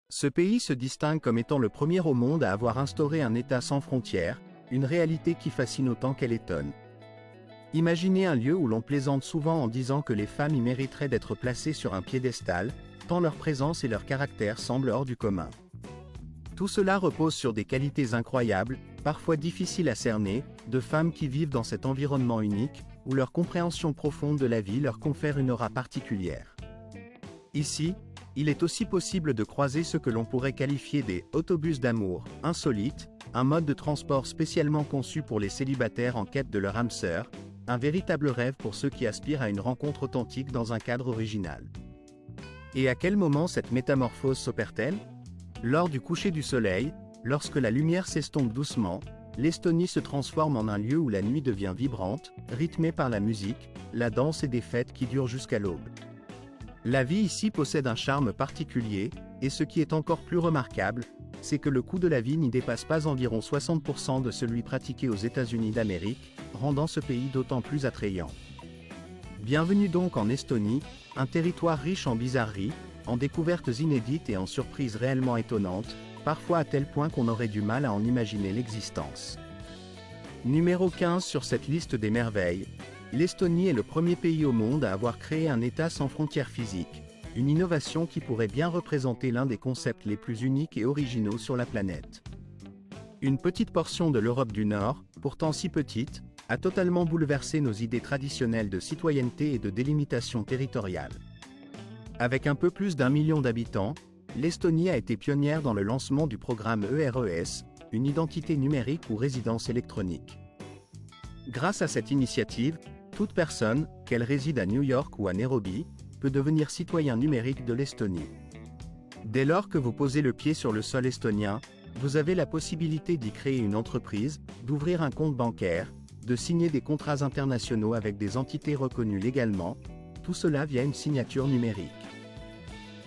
Ce pays se distingue comme étant le premier au monde à avoir instauré un État sans frontières, une réalité qui fascine autant qu'elle étonne. Imaginez un lieu où l'on plaisante souvent en disant que les femmes y mériteraient d'être placées sur un piédestal, tant leur présence et leur caractère semblent hors du commun. Tout cela repose sur des qualités incroyables, parfois difficiles à cerner, de femmes qui vivent dans cet environnement unique, où leur compréhension profonde de la vie leur confère une aura particulière. Ici, il est aussi possible de croiser ce que l'on pourrait qualifier des « autobus d'amour » insolites, un mode de transport spécialement conçu pour les célibataires en quête de leur âme sœur, un véritable rêve pour ceux qui aspirent à une rencontre authentique dans un cadre original. Et à quel moment cette métamorphose s'opère-t-elle? Lors du coucher du soleil, lorsque la lumière s'estompe doucement, l'Estonie se transforme en un lieu où la nuit devient vibrante, rythmée par la musique, la danse et des fêtes qui durent jusqu'à l'aube. La vie ici possède un charme particulier, et ce qui est encore plus remarquable, c'est que le coût de la vie n'y dépasse pas environ 60% de celui pratiqué aux États-Unis d'Amérique, rendant ce pays d'autant plus attrayant. Bienvenue donc en Estonie, un territoire riche en bizarreries, en découvertes inédites et en surprises réellement étonnantes, parfois à tel point qu'on aurait du mal à en imaginer l'existence. Numéro 15 sur cette liste des merveilles, l'Estonie est le premier pays au monde à avoir créé un État sans frontières physiques, une innovation qui pourrait bien représenter l'un des concepts les plus uniques et originaux sur la planète. Une petite portion de l'Europe du Nord, pourtant si petite, a totalement bouleversé nos idées traditionnelles de citoyenneté et de délimitation territoriale. Avec un peu plus d'1 million d'habitants, l'Estonie a été pionnière dans le lancement du programme ERES, une identité numérique ou résidence électronique. Grâce à cette initiative, toute personne, qu'elle réside à New York ou à Nairobi, peut devenir citoyen numérique de l'Estonie. Dès lors que vous posez le pied sur le sol estonien, vous avez la possibilité d'y créer une entreprise, d'ouvrir un compte bancaire, de signer des contrats internationaux avec des entités reconnues légalement, tout cela via une signature numérique.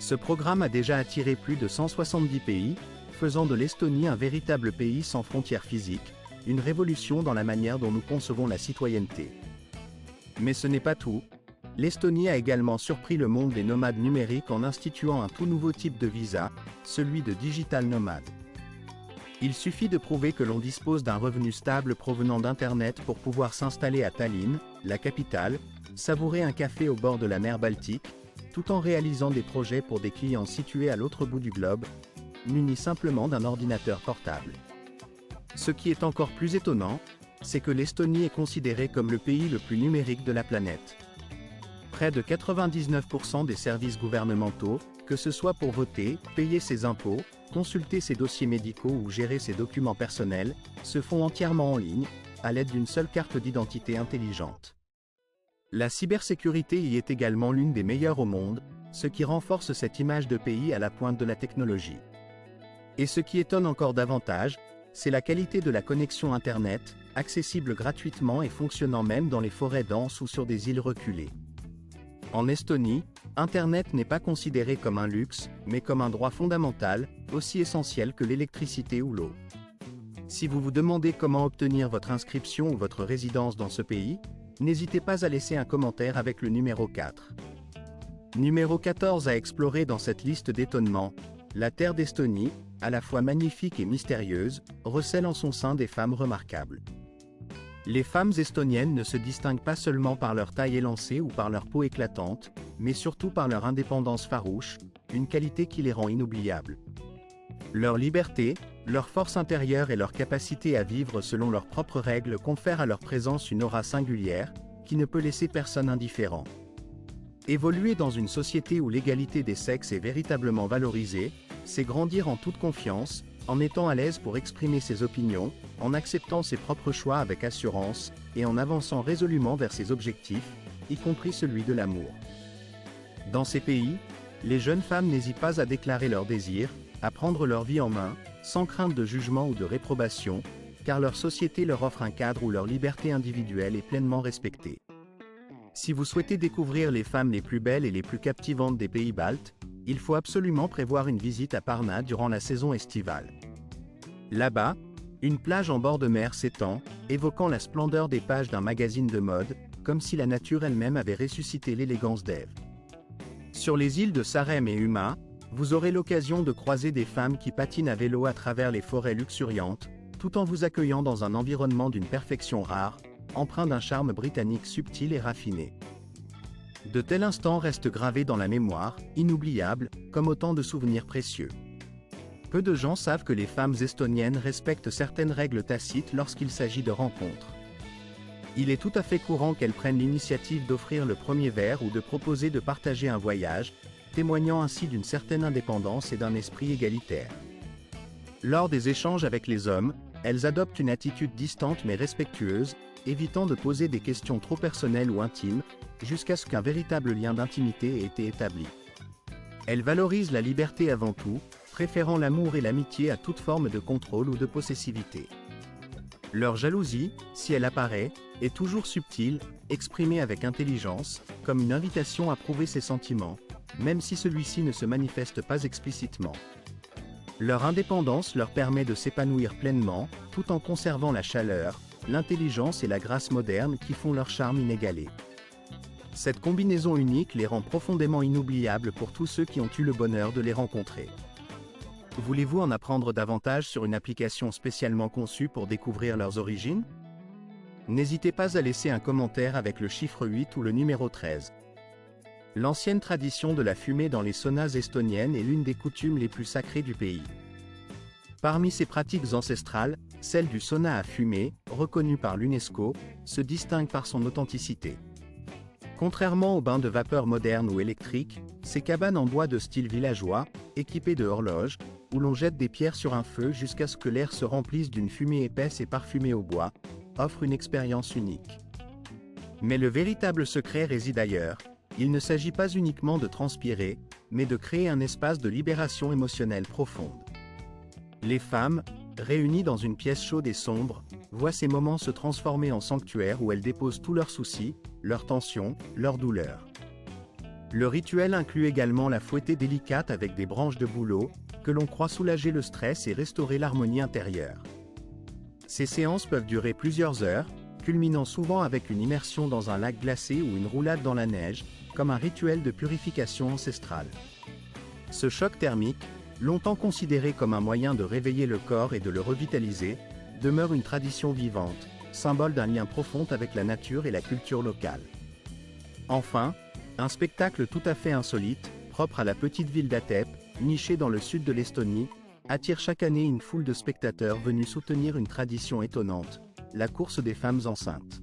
Ce programme a déjà attiré plus de 170 pays, faisant de l'Estonie un véritable pays sans frontières physiques, une révolution dans la manière dont nous concevons la citoyenneté. Mais ce n'est pas tout. L'Estonie a également surpris le monde des nomades numériques en instituant un tout nouveau type de visa, celui de digital nomade. Il suffit de prouver que l'on dispose d'un revenu stable provenant d'Internet pour pouvoir s'installer à Tallinn, la capitale, savourer un café au bord de la mer Baltique, tout en réalisant des projets pour des clients situés à l'autre bout du globe, munis simplement d'un ordinateur portable. Ce qui est encore plus étonnant, c'est que l'Estonie est considérée comme le pays le plus numérique de la planète. Près de 99% des services gouvernementaux, que ce soit pour voter, payer ses impôts, consulter ses dossiers médicaux ou gérer ses documents personnels, se font entièrement en ligne, à l'aide d'une seule carte d'identité intelligente. La cybersécurité y est également l'une des meilleures au monde, ce qui renforce cette image de pays à la pointe de la technologie. Et ce qui étonne encore davantage, c'est la qualité de la connexion Internet, accessible gratuitement et fonctionnant même dans les forêts denses ou sur des îles reculées. En Estonie, Internet n'est pas considéré comme un luxe, mais comme un droit fondamental, aussi essentiel que l'électricité ou l'eau. Si vous vous demandez comment obtenir votre inscription ou votre résidence dans ce pays, n'hésitez pas à laisser un commentaire avec le numéro 4. Numéro 14 à explorer dans cette liste d'étonnements, la terre d'Estonie, à la fois magnifique et mystérieuse, recèle en son sein des femmes remarquables. Les femmes estoniennes ne se distinguent pas seulement par leur taille élancée ou par leur peau éclatante, mais surtout par leur indépendance farouche, une qualité qui les rend inoubliables. Leur liberté, leur force intérieure et leur capacité à vivre selon leurs propres règles confèrent à leur présence une aura singulière, qui ne peut laisser personne indifférent. Évoluer dans une société où l'égalité des sexes est véritablement valorisée, c'est grandir en toute confiance, en étant à l'aise pour exprimer ses opinions, en acceptant ses propres choix avec assurance, et en avançant résolument vers ses objectifs, y compris celui de l'amour. Dans ces pays, les jeunes femmes n'hésitent pas à déclarer leurs désirs, à prendre leur vie en main, sans crainte de jugement ou de réprobation, car leur société leur offre un cadre où leur liberté individuelle est pleinement respectée. Si vous souhaitez découvrir les femmes les plus belles et les plus captivantes des pays baltes, il faut absolument prévoir une visite à Parna durant la saison estivale. Là-bas, une plage en bord de mer s'étend, évoquant la splendeur des pages d'un magazine de mode, comme si la nature elle-même avait ressuscité l'élégance d'Ève. Sur les îles de Sarem et Uma, Vous aurez l'occasion de croiser des femmes qui patinent à vélo à travers les forêts luxuriantes, tout en vous accueillant dans un environnement d'une perfection rare, empreint d'un charme britannique subtil et raffiné. De tels instants restent gravés dans la mémoire, inoubliables, comme autant de souvenirs précieux. Peu de gens savent que les femmes estoniennes respectent certaines règles tacites lorsqu'il s'agit de rencontres. Il est tout à fait courant qu'elles prennent l'initiative d'offrir le premier verre ou de proposer de partager un voyage, témoignant ainsi d'une certaine indépendance et d'un esprit égalitaire. Lors des échanges avec les hommes, elles adoptent une attitude distante mais respectueuse, évitant de poser des questions trop personnelles ou intimes, jusqu'à ce qu'un véritable lien d'intimité ait été établi. Elles valorisent la liberté avant tout, préférant l'amour et l'amitié à toute forme de contrôle ou de possessivité. Leur jalousie, si elle apparaît, est toujours subtile, exprimée avec intelligence, comme une invitation à prouver ses sentiments, même si celui-ci ne se manifeste pas explicitement. Leur indépendance leur permet de s'épanouir pleinement, tout en conservant la chaleur, l'intelligence et la grâce moderne qui font leur charme inégalé. Cette combinaison unique les rend profondément inoubliables pour tous ceux qui ont eu le bonheur de les rencontrer. Voulez-vous en apprendre davantage sur une application spécialement conçue pour découvrir leurs origines? N'hésitez pas à laisser un commentaire avec le chiffre 8 ou le numéro 13. L'ancienne tradition de la fumée dans les saunas estoniennes est l'une des coutumes les plus sacrées du pays. Parmi ces pratiques ancestrales, celle du sauna à fumée, reconnue par l'UNESCO, se distingue par son authenticité. Contrairement aux bains de vapeur modernes ou électriques, ces cabanes en bois de style villageois, équipées de horloges, où l'on jette des pierres sur un feu jusqu'à ce que l'air se remplisse d'une fumée épaisse et parfumée au bois, offrent une expérience unique. Mais le véritable secret réside ailleurs. Il ne s'agit pas uniquement de transpirer, mais de créer un espace de libération émotionnelle profonde. Les femmes, réunies dans une pièce chaude et sombre, voient ces moments se transformer en sanctuaire où elles déposent tous leurs soucis, leurs tensions, leurs douleurs. Le rituel inclut également la fouettée délicate avec des branches de bouleau, que l'on croit soulager le stress et restaurer l'harmonie intérieure. Ces séances peuvent durer plusieurs heures, culminant souvent avec une immersion dans un lac glacé ou une roulade dans la neige, comme un rituel de purification ancestrale. Ce choc thermique, longtemps considéré comme un moyen de réveiller le corps et de le revitaliser, demeure une tradition vivante, symbole d'un lien profond avec la nature et la culture locale. Enfin, un spectacle tout à fait insolite, propre à la petite ville d'Atep, nichée dans le sud de l'Estonie, attire chaque année une foule de spectateurs venus soutenir une tradition étonnante, la course des femmes enceintes.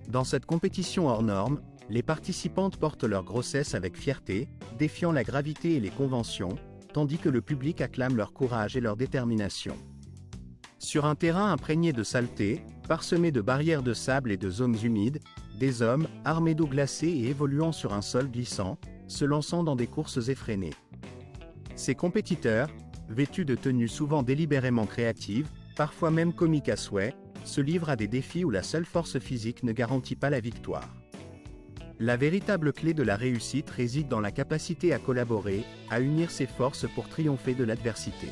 Dans cette compétition hors norme, les participantes portent leur grossesse avec fierté, défiant la gravité et les conventions, tandis que le public acclame leur courage et leur détermination. Sur un terrain imprégné de saleté, parsemé de barrières de sable et de zones humides, des hommes, armés d'eau glacée et évoluant sur un sol glissant, se lançant dans des courses effrénées. Ces compétiteurs, vêtus de tenues souvent délibérément créatives, parfois même comiques à souhait, se livrent à des défis où la seule force physique ne garantit pas la victoire. La véritable clé de la réussite réside dans la capacité à collaborer, à unir ses forces pour triompher de l'adversité.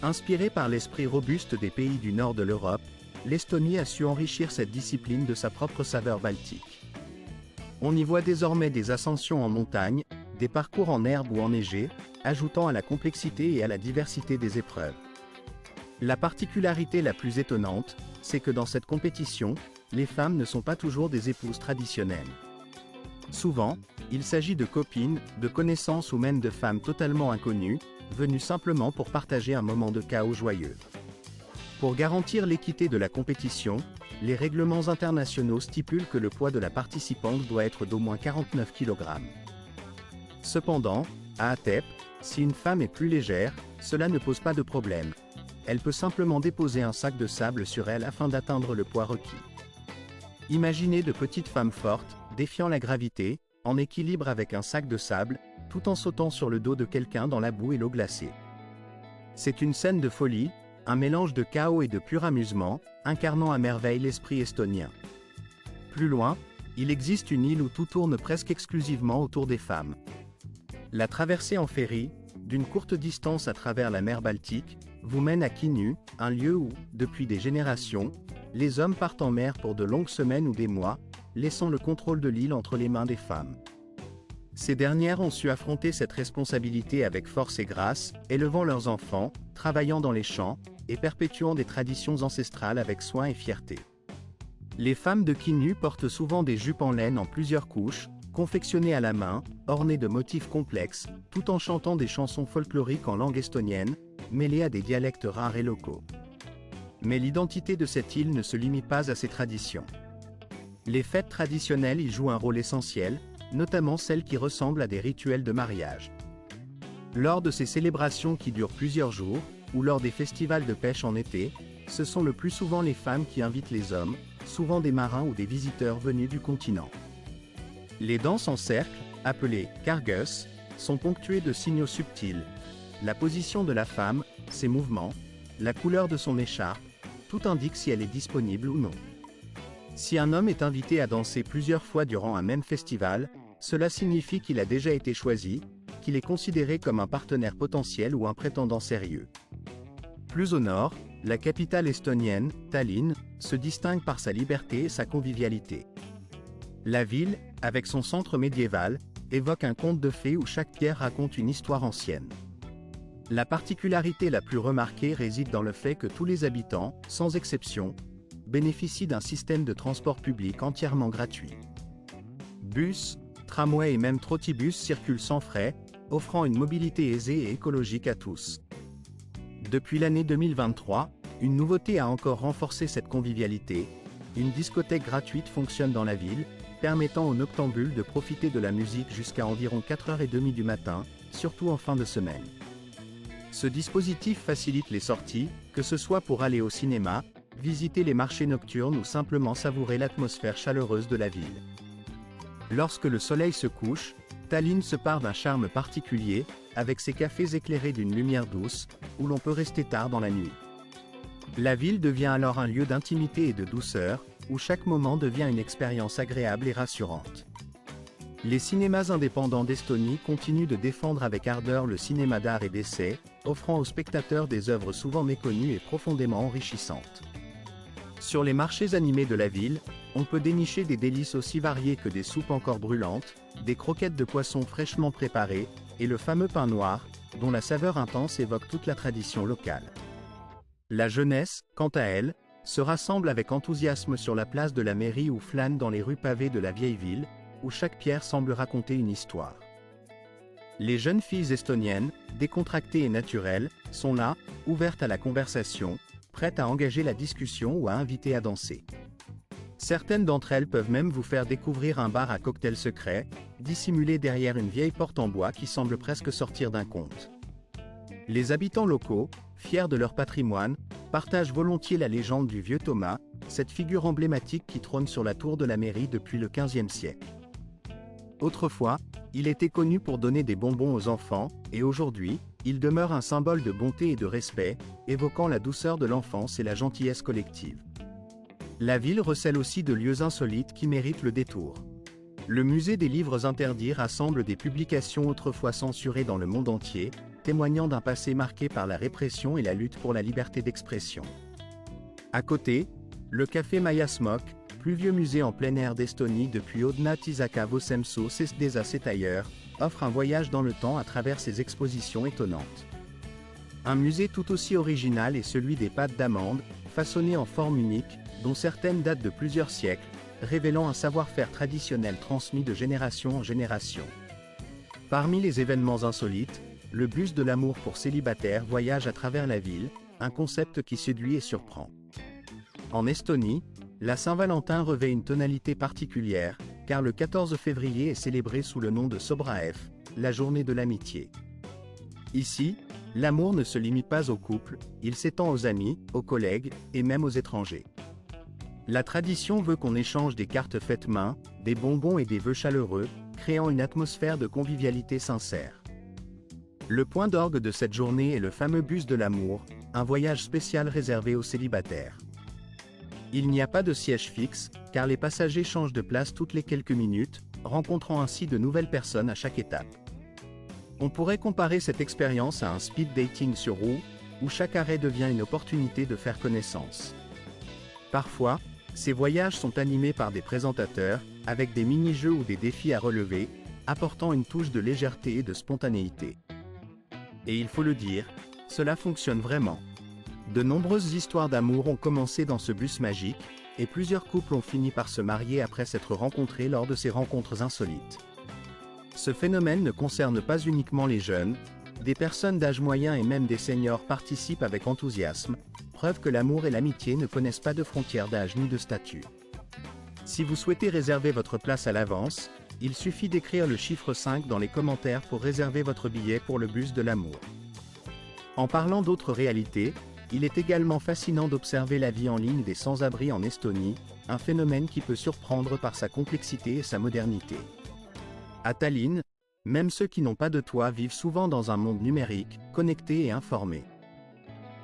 Inspirée par l'esprit robuste des pays du nord de l'Europe, l'Estonie a su enrichir cette discipline de sa propre saveur baltique. On y voit désormais des ascensions en montagne, des parcours en herbe ou enneigés, ajoutant à la complexité et à la diversité des épreuves. La particularité la plus étonnante, c'est que dans cette compétition, les femmes ne sont pas toujours des épouses traditionnelles. Souvent, il s'agit de copines, de connaissances ou même de femmes totalement inconnues, venues simplement pour partager un moment de chaos joyeux. Pour garantir l'équité de la compétition, les règlements internationaux stipulent que le poids de la participante doit être d'au moins 49 kg. Cependant, à Atep, si une femme est plus légère, cela ne pose pas de problème. Elle peut simplement déposer un sac de sable sur elle afin d'atteindre le poids requis. Imaginez de petites femmes fortes, défiant la gravité, en équilibre avec un sac de sable, tout en sautant sur le dos de quelqu'un dans la boue et l'eau glacée. C'est une scène de folie, un mélange de chaos et de pur amusement, incarnant à merveille l'esprit estonien. Plus loin, il existe une île où tout tourne presque exclusivement autour des femmes. La traversée en ferry, d'une courte distance à travers la mer Baltique, vous mène à Kinu, un lieu où, depuis des générations, les hommes partent en mer pour de longues semaines ou des mois, laissant le contrôle de l'île entre les mains des femmes. Ces dernières ont su affronter cette responsabilité avec force et grâce, élevant leurs enfants, travaillant dans les champs, et perpétuant des traditions ancestrales avec soin et fierté. Les femmes de Kinnu portent souvent des jupes en laine en plusieurs couches, confectionnées à la main, ornées de motifs complexes, tout en chantant des chansons folkloriques en langue estonienne, mêlées à des dialectes rares et locaux. Mais l'identité de cette île ne se limite pas à ces traditions. Les fêtes traditionnelles y jouent un rôle essentiel, notamment celles qui ressemblent à des rituels de mariage. Lors de ces célébrations qui durent plusieurs jours, ou lors des festivals de pêche en été, ce sont le plus souvent les femmes qui invitent les hommes, souvent des marins ou des visiteurs venus du continent. Les danses en cercle, appelées kargus, sont ponctuées de signaux subtils. La position de la femme, ses mouvements, la couleur de son écharpe, tout indique si elle est disponible ou non. Si un homme est invité à danser plusieurs fois durant un même festival, cela signifie qu'il a déjà été choisi, qu'il est considéré comme un partenaire potentiel ou un prétendant sérieux. Plus au nord, la capitale estonienne, Tallinn, se distingue par sa liberté et sa convivialité. La ville, avec son centre médiéval, évoque un conte de fées où chaque pierre raconte une histoire ancienne. La particularité la plus remarquée réside dans le fait que tous les habitants, sans exception, bénéficient d'un système de transport public entièrement gratuit. Bus, tramways et même trotibus circulent sans frais, offrant une mobilité aisée et écologique à tous. Depuis l'année 2023, une nouveauté a encore renforcé cette convivialité. Une discothèque gratuite fonctionne dans la ville, permettant aux noctambules de profiter de la musique jusqu'à environ 4h30 du matin, surtout en fin de semaine. Ce dispositif facilite les sorties, que ce soit pour aller au cinéma, visiter les marchés nocturnes ou simplement savourer l'atmosphère chaleureuse de la ville. Lorsque le soleil se couche, Tallinn se pare d'un charme particulier, avec ses cafés éclairés d'une lumière douce, où l'on peut rester tard dans la nuit. La ville devient alors un lieu d'intimité et de douceur, où chaque moment devient une expérience agréable et rassurante. Les cinémas indépendants d'Estonie continuent de défendre avec ardeur le cinéma d'art et d'essai, offrant aux spectateurs des œuvres souvent méconnues et profondément enrichissantes. Sur les marchés animés de la ville, on peut dénicher des délices aussi variées que des soupes encore brûlantes, des croquettes de poisson fraîchement préparées, et le fameux pain noir, dont la saveur intense évoque toute la tradition locale. La jeunesse, quant à elle, se rassemble avec enthousiasme sur la place de la mairie ou flâne dans les rues pavées de la vieille ville, où chaque pierre semble raconter une histoire. Les jeunes filles estoniennes, décontractées et naturelles, sont là, ouvertes à la conversation, prêtes à engager la discussion ou à inviter à danser. Certaines d'entre elles peuvent même vous faire découvrir un bar à cocktail secret, dissimulé derrière une vieille porte en bois qui semble presque sortir d'un conte. Les habitants locaux, fiers de leur patrimoine, partagent volontiers la légende du vieux Thomas, cette figure emblématique qui trône sur la tour de la mairie depuis le XVe siècle. Autrefois, il était connu pour donner des bonbons aux enfants, et aujourd'hui, il demeure un symbole de bonté et de respect, évoquant la douceur de l'enfance et la gentillesse collective. La ville recèle aussi de lieux insolites qui méritent le détour. Le musée des livres interdits rassemble des publications autrefois censurées dans le monde entier, témoignant d'un passé marqué par la répression et la lutte pour la liberté d'expression. À côté, le café Maya Smok, plus vieux musée en plein air d'Estonie depuis Odna Tisaka Vosemso Sesdesa Setailleur, offre un voyage dans le temps à travers ses expositions étonnantes. Un musée tout aussi original est celui des pâtes d'amande, façonnées en forme unique, dont certaines datent de plusieurs siècles, révélant un savoir-faire traditionnel transmis de génération en génération. Parmi les événements insolites, le bus de l'amour pour célibataires voyage à travers la ville, un concept qui séduit et surprend. En Estonie, la Saint-Valentin revêt une tonalité particulière, car le 14 février est célébré sous le nom de Sobraev, la journée de l'amitié. Ici, l'amour ne se limite pas aux couples, il s'étend aux amis, aux collègues, et même aux étrangers. La tradition veut qu'on échange des cartes faites main, des bonbons et des vœux chaleureux, créant une atmosphère de convivialité sincère. Le point d'orgue de cette journée est le fameux bus de l'amour, un voyage spécial réservé aux célibataires. Il n'y a pas de siège fixe, car les passagers changent de place toutes les quelques minutes, rencontrant ainsi de nouvelles personnes à chaque étape. On pourrait comparer cette expérience à un speed dating sur roue, où chaque arrêt devient une opportunité de faire connaissance. Parfois, ces voyages sont animés par des présentateurs, avec des mini-jeux ou des défis à relever, apportant une touche de légèreté et de spontanéité. Et il faut le dire, cela fonctionne vraiment. De nombreuses histoires d'amour ont commencé dans ce bus magique, et plusieurs couples ont fini par se marier après s'être rencontrés lors de ces rencontres insolites. Ce phénomène ne concerne pas uniquement les jeunes, des personnes d'âge moyen et même des seniors participent avec enthousiasme, preuve que l'amour et l'amitié ne connaissent pas de frontières d'âge ni de statut. Si vous souhaitez réserver votre place à l'avance, il suffit d'écrire le chiffre 5 dans les commentaires pour réserver votre billet pour le bus de l'amour. En parlant d'autres réalités, il est également fascinant d'observer la vie en ligne des sans-abri en Estonie, un phénomène qui peut surprendre par sa complexité et sa modernité. À Tallinn, même ceux qui n'ont pas de toit vivent souvent dans un monde numérique, connecté et informé.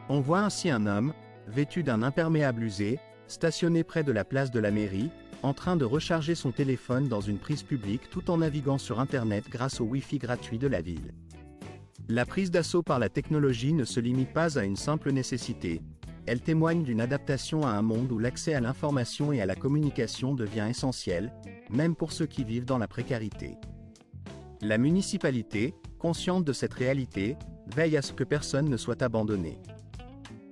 On voit ainsi un homme, vêtu d'un imperméable usé, stationné près de la place de la mairie, en train de recharger son téléphone dans une prise publique tout en naviguant sur Internet grâce au Wi-Fi gratuit de la ville. La prise d'assaut par la technologie ne se limite pas à une simple nécessité, elle témoigne d'une adaptation à un monde où l'accès à l'information et à la communication devient essentiel, même pour ceux qui vivent dans la précarité. La municipalité, consciente de cette réalité, veille à ce que personne ne soit abandonné.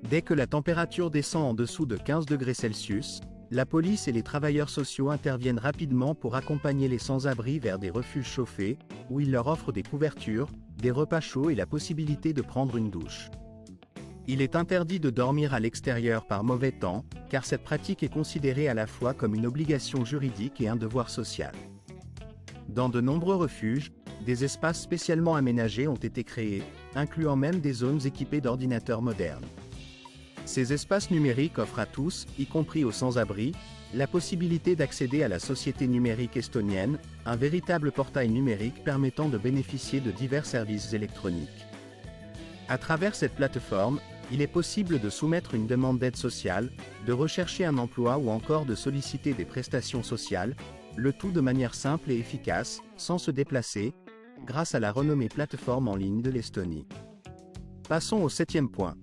Dès que la température descend en dessous de 15 degrés Celsius, la police et les travailleurs sociaux interviennent rapidement pour accompagner les sans-abri vers des refuges chauffés, où ils leur offrent des couvertures, des repas chauds et la possibilité de prendre une douche. Il est interdit de dormir à l'extérieur par mauvais temps, car cette pratique est considérée à la fois comme une obligation juridique et un devoir social. Dans de nombreux refuges, des espaces spécialement aménagés ont été créés, incluant même des zones équipées d'ordinateurs modernes. Ces espaces numériques offrent à tous, y compris aux sans-abri, la possibilité d'accéder à la société numérique estonienne, un véritable portail numérique permettant de bénéficier de divers services électroniques. À travers cette plateforme, il est possible de soumettre une demande d'aide sociale, de rechercher un emploi ou encore de solliciter des prestations sociales, le tout de manière simple et efficace, sans se déplacer, grâce à la renommée plateforme en ligne de l'Estonie. Passons au 7e point.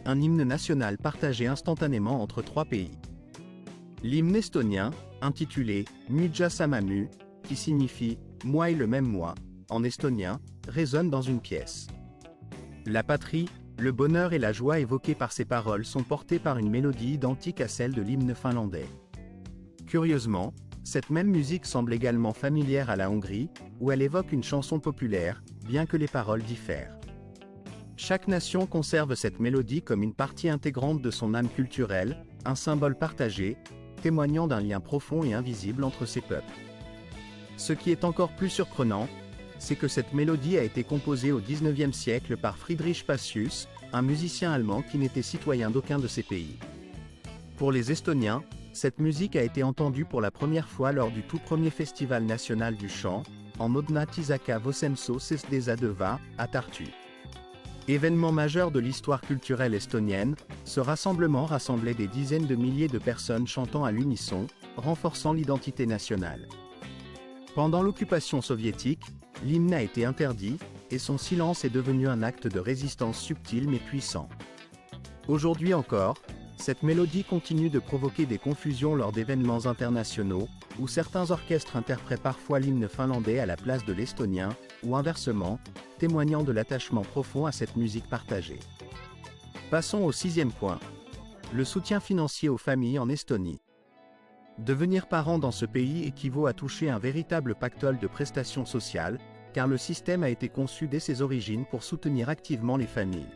Un hymne national partagé instantanément entre 3 pays. L'hymne estonien, intitulé « Müja sama mü », qui signifie « moi et le même moi » en estonien, résonne dans une pièce. La patrie, le bonheur et la joie évoqués par ces paroles sont portés par une mélodie identique à celle de l'hymne finlandais. Curieusement, cette même musique semble également familière à la Hongrie, où elle évoque une chanson populaire, bien que les paroles diffèrent. Chaque nation conserve cette mélodie comme une partie intégrante de son âme culturelle, un symbole partagé, témoignant d'un lien profond et invisible entre ces peuples. Ce qui est encore plus surprenant, c'est que cette mélodie a été composée au XIXe siècle par Friedrich Pacius, un musicien allemand qui n'était citoyen d'aucun de ces pays. Pour les Estoniens, cette musique a été entendue pour la première fois lors du tout premier festival national du chant, en Odna Tisaka Vosemso Sesdesa à Tartu. Événement majeur de l'histoire culturelle estonienne, ce rassemblement rassemblait des dizaines de milliers de personnes chantant à l'unisson, renforçant l'identité nationale. Pendant l'occupation soviétique, l'hymne a été interdit, et son silence est devenu un acte de résistance subtil mais puissant. Aujourd'hui encore, cette mélodie continue de provoquer des confusions lors d'événements internationaux, où certains orchestres interprètent parfois l'hymne finlandais à la place de l'estonien, ou inversement, témoignant de l'attachement profond à cette musique partagée. Passons au 6e point. Le soutien financier aux familles en Estonie. Devenir parent dans ce pays équivaut à toucher un véritable pactole de prestations sociales, car le système a été conçu dès ses origines pour soutenir activement les familles.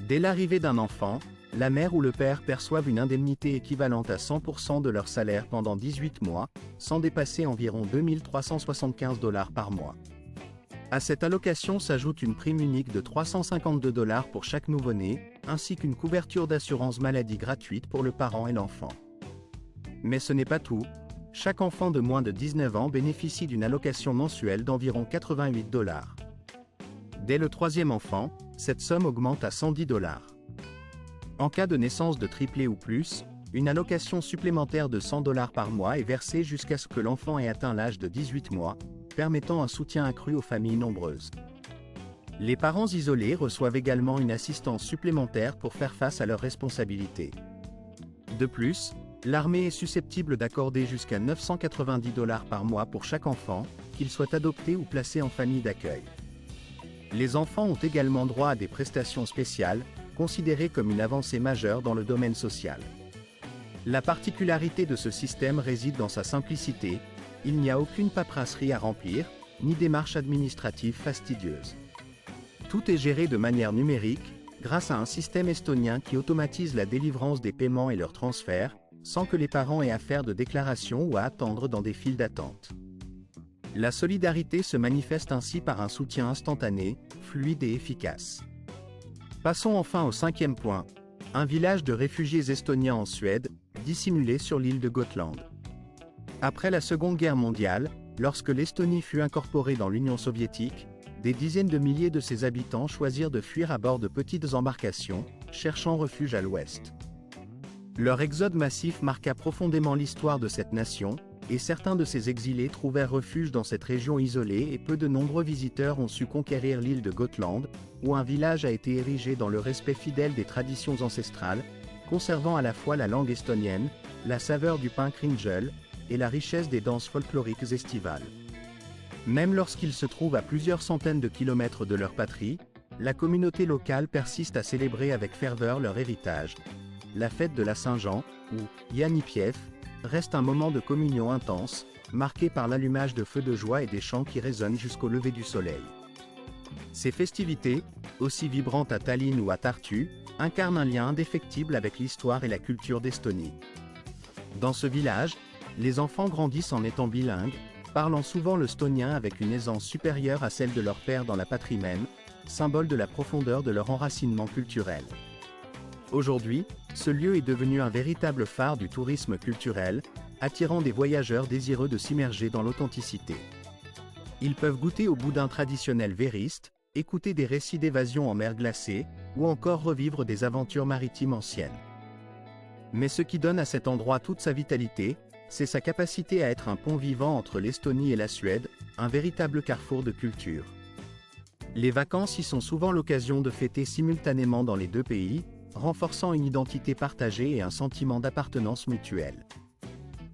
Dès l'arrivée d'un enfant, la mère ou le père perçoivent une indemnité équivalente à 100% de leur salaire pendant 18 mois, sans dépasser environ 2 375 $ par mois. À cette allocation s'ajoute une prime unique de 352 $ pour chaque nouveau-né, ainsi qu'une couverture d'assurance maladie gratuite pour le parent et l'enfant. Mais ce n'est pas tout, chaque enfant de moins de 19 ans bénéficie d'une allocation mensuelle d'environ 88 $. Dès le 3e enfant, cette somme augmente à 110 $. En cas de naissance de triplé ou plus, une allocation supplémentaire de 100 $ par mois est versée jusqu'à ce que l'enfant ait atteint l'âge de 18 mois, permettant un soutien accru aux familles nombreuses. Les parents isolés reçoivent également une assistance supplémentaire pour faire face à leurs responsabilités. De plus, l'armée est susceptible d'accorder jusqu'à 990 $ par mois pour chaque enfant, qu'ils soient adoptés ou placés en famille d'accueil. Les enfants ont également droit à des prestations spéciales, considérées comme une avancée majeure dans le domaine social. La particularité de ce système réside dans sa simplicité, il n'y a aucune paperasserie à remplir, ni démarche administrative fastidieuse. Tout est géré de manière numérique, grâce à un système estonien qui automatise la délivrance des paiements et leur transfert, sans que les parents aient à faire de déclaration ou à attendre dans des files d'attente. La solidarité se manifeste ainsi par un soutien instantané, fluide et efficace. Passons enfin au 5e point, un village de réfugiés estoniens en Suède, dissimulé sur l'île de Gotland. Après la Seconde Guerre mondiale, lorsque l'Estonie fut incorporée dans l'Union soviétique, des dizaines de milliers de ses habitants choisirent de fuir à bord de petites embarcations, cherchant refuge à l'ouest. Leur exode massif marqua profondément l'histoire de cette nation, et certains de ces exilés trouvèrent refuge dans cette région isolée et peu de nombreux visiteurs ont su conquérir l'île de Gotland, où un village a été érigé dans le respect fidèle des traditions ancestrales, conservant à la fois la langue estonienne, la saveur du pain kringel, et la richesse des danses folkloriques estivales. Même lorsqu'ils se trouvent à plusieurs centaines de kilomètres de leur patrie, la communauté locale persiste à célébrer avec ferveur leur héritage. La fête de la Saint-Jean, ou Janipief, reste un moment de communion intense, marqué par l'allumage de feux de joie et des chants qui résonnent jusqu'au lever du soleil. Ces festivités, aussi vibrantes à Tallinn ou à Tartu, incarnent un lien indéfectible avec l'histoire et la culture d'Estonie. Dans ce village, les enfants grandissent en étant bilingues, parlant souvent le stonien avec une aisance supérieure à celle de leur père dans la patrie même, symbole de la profondeur de leur enracinement culturel. Aujourd'hui, ce lieu est devenu un véritable phare du tourisme culturel, attirant des voyageurs désireux de s'immerger dans l'authenticité. Ils peuvent goûter au boudin traditionnel vériste, écouter des récits d'évasion en mer glacée, ou encore revivre des aventures maritimes anciennes. Mais ce qui donne à cet endroit toute sa vitalité, c'est sa capacité à être un pont vivant entre l'Estonie et la Suède, un véritable carrefour de culture. Les vacances y sont souvent l'occasion de fêter simultanément dans les deux pays, renforçant une identité partagée et un sentiment d'appartenance mutuelle.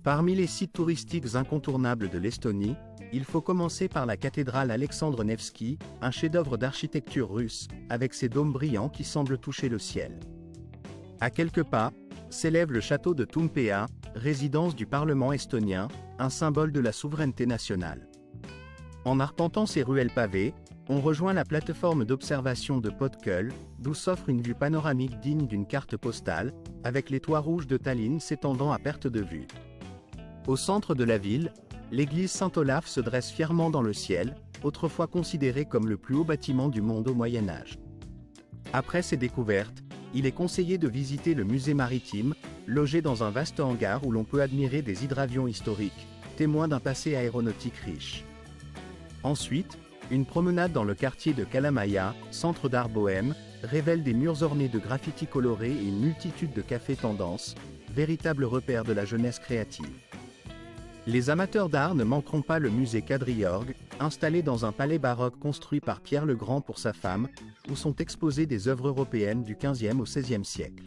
Parmi les sites touristiques incontournables de l'Estonie, il faut commencer par la cathédrale Alexandre Nevski, un chef-d'œuvre d'architecture russe, avec ses dômes brillants qui semblent toucher le ciel. À quelques pas, s'élève le château de Toompea, résidence du Parlement estonien, un symbole de la souveraineté nationale. En arpentant ces ruelles pavées, on rejoint la plateforme d'observation de Potköl, d'où s'offre une vue panoramique digne d'une carte postale, avec les toits rouges de Tallinn s'étendant à perte de vue. Au centre de la ville, l'église Saint-Olaf se dresse fièrement dans le ciel, autrefois considérée comme le plus haut bâtiment du monde au Moyen-Âge. Après ces découvertes, il est conseillé de visiter le musée maritime, logé dans un vaste hangar où l'on peut admirer des hydravions historiques, témoins d'un passé aéronautique riche. Ensuite, une promenade dans le quartier de Kalamaya, centre d'art bohème, révèle des murs ornés de graffitis colorés et une multitude de cafés tendances, véritables repères de la jeunesse créative. Les amateurs d'art ne manqueront pas le musée Kadriorg, installé dans un palais baroque construit par Pierre le Grand pour sa femme, où sont exposées des œuvres européennes du XVe au XVIe siècle.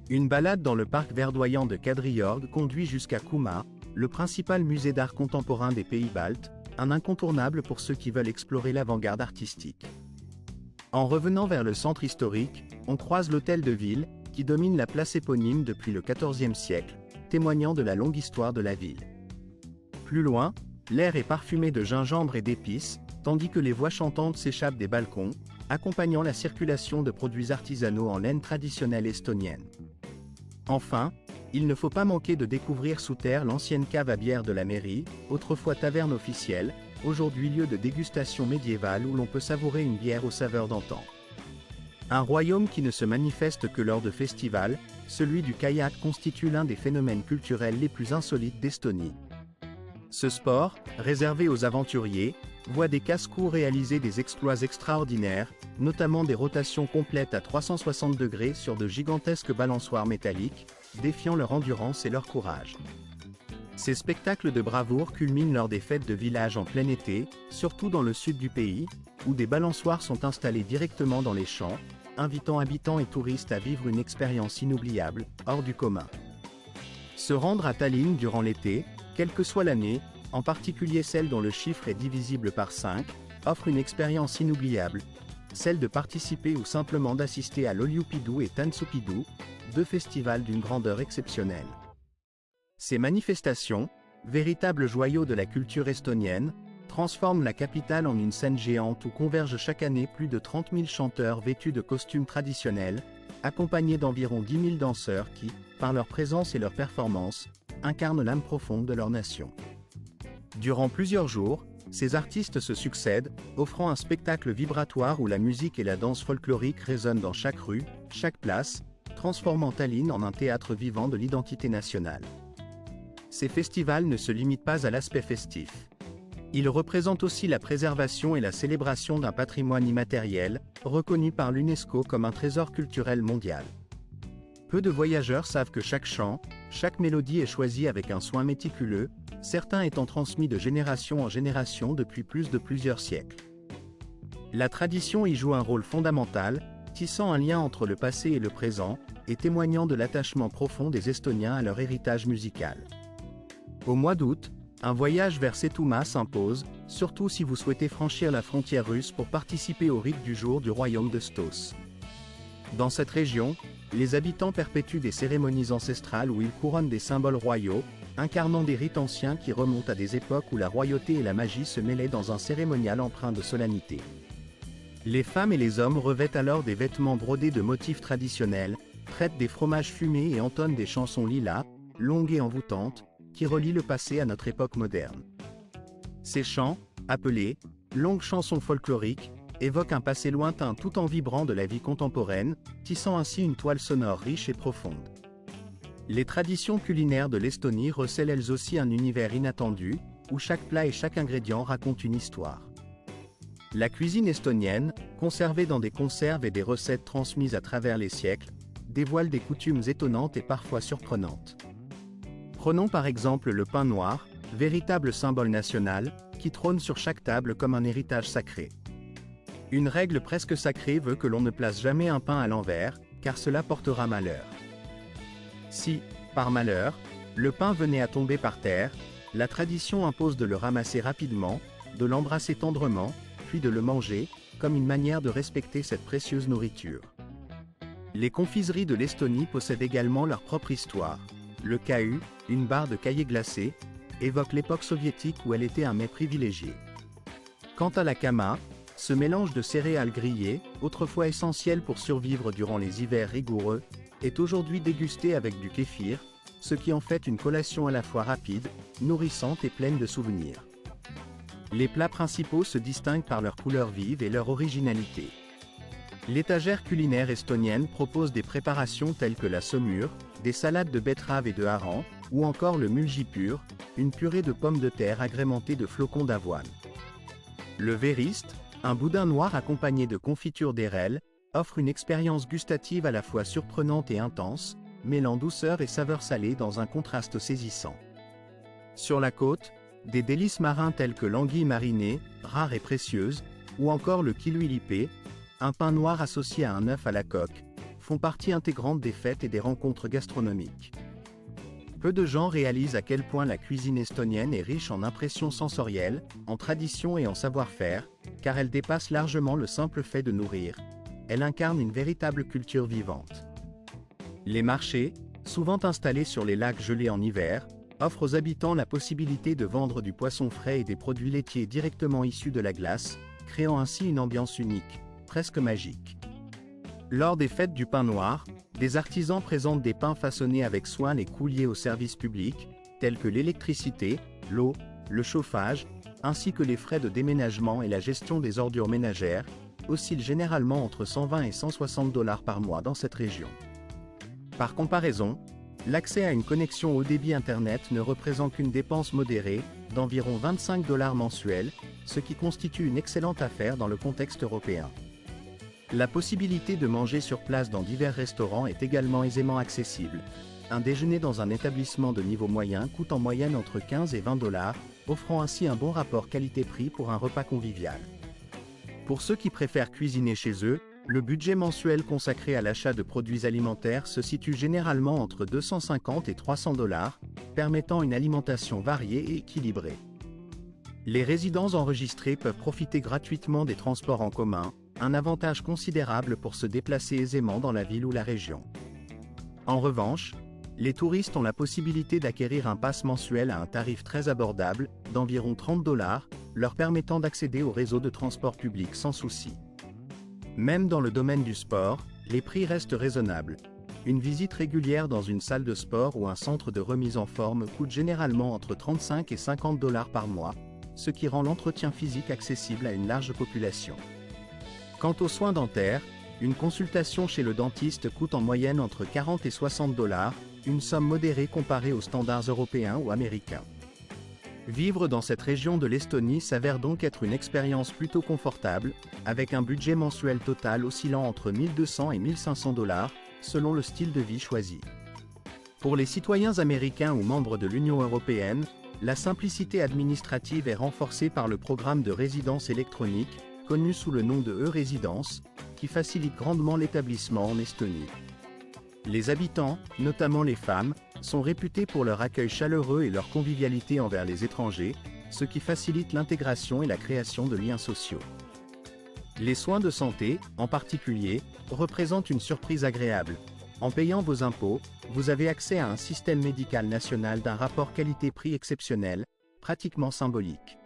Une balade dans le parc verdoyant de Kadriorg conduit jusqu'à Kuma, le principal musée d'art contemporain des pays baltes, un incontournable pour ceux qui veulent explorer l'avant-garde artistique. En revenant vers le centre historique, on croise l'hôtel de ville, qui domine la place éponyme depuis le XIVe siècle, témoignant de la longue histoire de la ville. Plus loin, l'air est parfumé de gingembre et d'épices, tandis que les voix chantantes s'échappent des balcons, accompagnant la circulation de produits artisanaux en laine traditionnelle estonienne. Enfin, il ne faut pas manquer de découvrir sous terre l'ancienne cave à bière de la mairie, autrefois taverne officielle, aujourd'hui lieu de dégustation médiévale où l'on peut savourer une bière aux saveurs d'antan. Un royaume qui ne se manifeste que lors de festivals, celui du kayak constitue l'un des phénomènes culturels les plus insolites d'Estonie. Ce sport, réservé aux aventuriers, voit des casse-cou réaliser des exploits extraordinaires, notamment des rotations complètes à 360 degrés sur de gigantesques balançoires métalliques, défiant leur endurance et leur courage. Ces spectacles de bravoure culminent lors des fêtes de village en plein été, surtout dans le sud du pays, où des balançoires sont installés directement dans les champs, invitant habitants et touristes à vivre une expérience inoubliable, hors du commun. Se rendre à Tallinn durant l'été, quelle que soit l'année, en particulier celles dont le chiffre est divisible par 5, offrent une expérience inoubliable, celle de participer ou simplement d'assister à l'Olyupidou et Tantsupidou, deux festivals d'une grandeur exceptionnelle. Ces manifestations, véritables joyaux de la culture estonienne, transforment la capitale en une scène géante où convergent chaque année plus de 30 000 chanteurs vêtus de costumes traditionnels, accompagnés d'environ 10 000 danseurs qui, par leur présence et leur performance, incarnent l'âme profonde de leur nation. Durant plusieurs jours, ces artistes se succèdent, offrant un spectacle vibratoire où la musique et la danse folklorique résonnent dans chaque rue, chaque place, transformant Tallinn en un théâtre vivant de l'identité nationale. Ces festivals ne se limitent pas à l'aspect festif. Ils représentent aussi la préservation et la célébration d'un patrimoine immatériel, reconnu par l'UNESCO comme un trésor culturel mondial. Peu de voyageurs savent que chaque chant, chaque mélodie est choisie avec un soin méticuleux, certains étant transmis de génération en génération depuis plusieurs siècles. La tradition y joue un rôle fondamental, tissant un lien entre le passé et le présent, et témoignant de l'attachement profond des Estoniens à leur héritage musical. Au mois d'août, un voyage vers Setomaa s'impose, surtout si vous souhaitez franchir la frontière russe pour participer au rite du jour du royaume de Stos. Dans cette région, les habitants perpétuent des cérémonies ancestrales où ils couronnent des symboles royaux, incarnant des rites anciens qui remontent à des époques où la royauté et la magie se mêlaient dans un cérémonial empreint de solennité. Les femmes et les hommes revêtent alors des vêtements brodés de motifs traditionnels, traitent des fromages fumés et entonnent des chansons lilas, longues et envoûtantes, qui relient le passé à notre époque moderne. Ces chants, appelés « longues chansons folkloriques », évoquent un passé lointain tout en vibrant de la vie contemporaine, tissant ainsi une toile sonore riche et profonde. Les traditions culinaires de l'Estonie recèlent elles aussi un univers inattendu, où chaque plat et chaque ingrédient racontent une histoire. La cuisine estonienne, conservée dans des conserves et des recettes transmises à travers les siècles, dévoile des coutumes étonnantes et parfois surprenantes. Prenons par exemple le pain noir, véritable symbole national, qui trône sur chaque table comme un héritage sacré. Une règle presque sacrée veut que l'on ne place jamais un pain à l'envers, car cela portera malheur. Si, par malheur, le pain venait à tomber par terre, la tradition impose de le ramasser rapidement, de l'embrasser tendrement, puis de le manger, comme une manière de respecter cette précieuse nourriture. Les confiseries de l'Estonie possèdent également leur propre histoire. Le KU, une barre de caillé glacé, évoque l'époque soviétique où elle était un mets privilégié. Quant à la kama, ce mélange de céréales grillées, autrefois essentiel pour survivre durant les hivers rigoureux, est aujourd'hui dégusté avec du kéfir, ce qui en fait une collation à la fois rapide, nourrissante et pleine de souvenirs. Les plats principaux se distinguent par leur couleur vive et leur originalité. L'étagère culinaire estonienne propose des préparations telles que la saumure, des salades de betteraves et de harengs, ou encore le muljipur, une purée de pommes de terre agrémentée de flocons d'avoine. Le verist, un boudin noir accompagné de confiture d'érel, offre une expérience gustative à la fois surprenante et intense, mêlant douceur et saveur salée dans un contraste saisissant. Sur la côte, des délices marins tels que l'anguille marinée, rare et précieuse, ou encore le kiluilipé, un pain noir associé à un œuf à la coque, font partie intégrante des fêtes et des rencontres gastronomiques. Peu de gens réalisent à quel point la cuisine estonienne est riche en impressions sensorielles, en traditions et en savoir-faire, car elle dépasse largement le simple fait de nourrir. Elle incarne une véritable culture vivante. Les marchés, souvent installés sur les lacs gelés en hiver, offrent aux habitants la possibilité de vendre du poisson frais et des produits laitiers directement issus de la glace, créant ainsi une ambiance unique, presque magique. Lors des fêtes du pain noir, des artisans présentent des pains façonnés avec soin les coûts liés aux services publics, tels que l'électricité, l'eau, le chauffage, ainsi que les frais de déménagement et la gestion des ordures ménagères, oscillent généralement entre 120 et 160 $ par mois dans cette région. Par comparaison, l'accès à une connexion haut débit Internet ne représente qu'une dépense modérée, d'environ 25 $ mensuels, ce qui constitue une excellente affaire dans le contexte européen. La possibilité de manger sur place dans divers restaurants est également aisément accessible. Un déjeuner dans un établissement de niveau moyen coûte en moyenne entre 15 et 20 $, offrant ainsi un bon rapport qualité-prix pour un repas convivial. Pour ceux qui préfèrent cuisiner chez eux, le budget mensuel consacré à l'achat de produits alimentaires se situe généralement entre 250 et 300 $, permettant une alimentation variée et équilibrée. Les résidents enregistrés peuvent profiter gratuitement des transports en commun, un avantage considérable pour se déplacer aisément dans la ville ou la région. En revanche, les touristes ont la possibilité d'acquérir un pass mensuel à un tarif très abordable, d'environ 30 $, leur permettant d'accéder au réseau de transport public sans souci. Même dans le domaine du sport, les prix restent raisonnables. Une visite régulière dans une salle de sport ou un centre de remise en forme coûte généralement entre 35 et 50 $ par mois, ce qui rend l'entretien physique accessible à une large population. Quant aux soins dentaires, une consultation chez le dentiste coûte en moyenne entre 40 et 60 $, une somme modérée comparée aux standards européens ou américains. Vivre dans cette région de l'Estonie s'avère donc être une expérience plutôt confortable, avec un budget mensuel total oscillant entre 1200 et 1500 $, selon le style de vie choisi. Pour les citoyens américains ou membres de l'Union européenne, la simplicité administrative est renforcée par le programme de résidence électronique, connu sous le nom de e-résidence, qui facilite grandement l'établissement en Estonie. Les habitants, notamment les femmes, sont réputés pour leur accueil chaleureux et leur convivialité envers les étrangers, ce qui facilite l'intégration et la création de liens sociaux. Les soins de santé, en particulier, représentent une surprise agréable. En payant vos impôts, vous avez accès à un système médical national d'un rapport qualité-prix exceptionnel, pratiquement symbolique.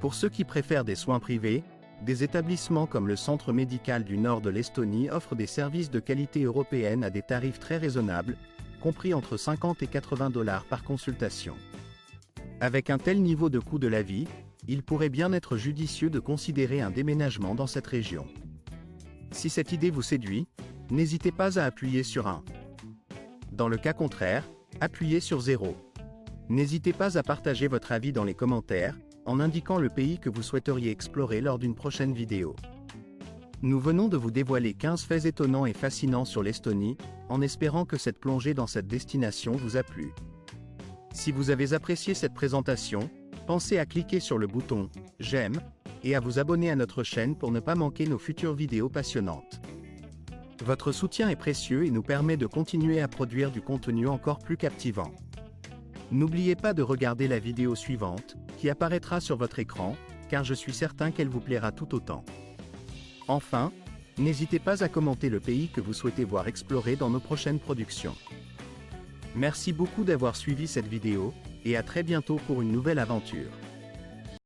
Pour ceux qui préfèrent des soins privés, des établissements comme le Centre médical du nord de l'Estonie offrent des services de qualité européenne à des tarifs très raisonnables, compris entre 50 et 80 $ par consultation. Avec un tel niveau de coût de la vie, il pourrait bien être judicieux de considérer un déménagement dans cette région. Si cette idée vous séduit, n'hésitez pas à appuyer sur 1. Dans le cas contraire, appuyez sur 0. N'hésitez pas à partager votre avis dans les commentaires, en indiquant le pays que vous souhaiteriez explorer lors d'une prochaine vidéo. Nous venons de vous dévoiler 15 faits étonnants et fascinants sur l'Estonie, en espérant que cette plongée dans cette destination vous a plu. Si vous avez apprécié cette présentation, pensez à cliquer sur le bouton « J'aime » et à vous abonner à notre chaîne pour ne pas manquer nos futures vidéos passionnantes. Votre soutien est précieux et nous permet de continuer à produire du contenu encore plus captivant. N'oubliez pas de regarder la vidéo suivante, qui apparaîtra sur votre écran, car je suis certain qu'elle vous plaira tout autant. Enfin, n'hésitez pas à commenter le pays que vous souhaitez voir explorer dans nos prochaines productions. Merci beaucoup d'avoir suivi cette vidéo, et à très bientôt pour une nouvelle aventure.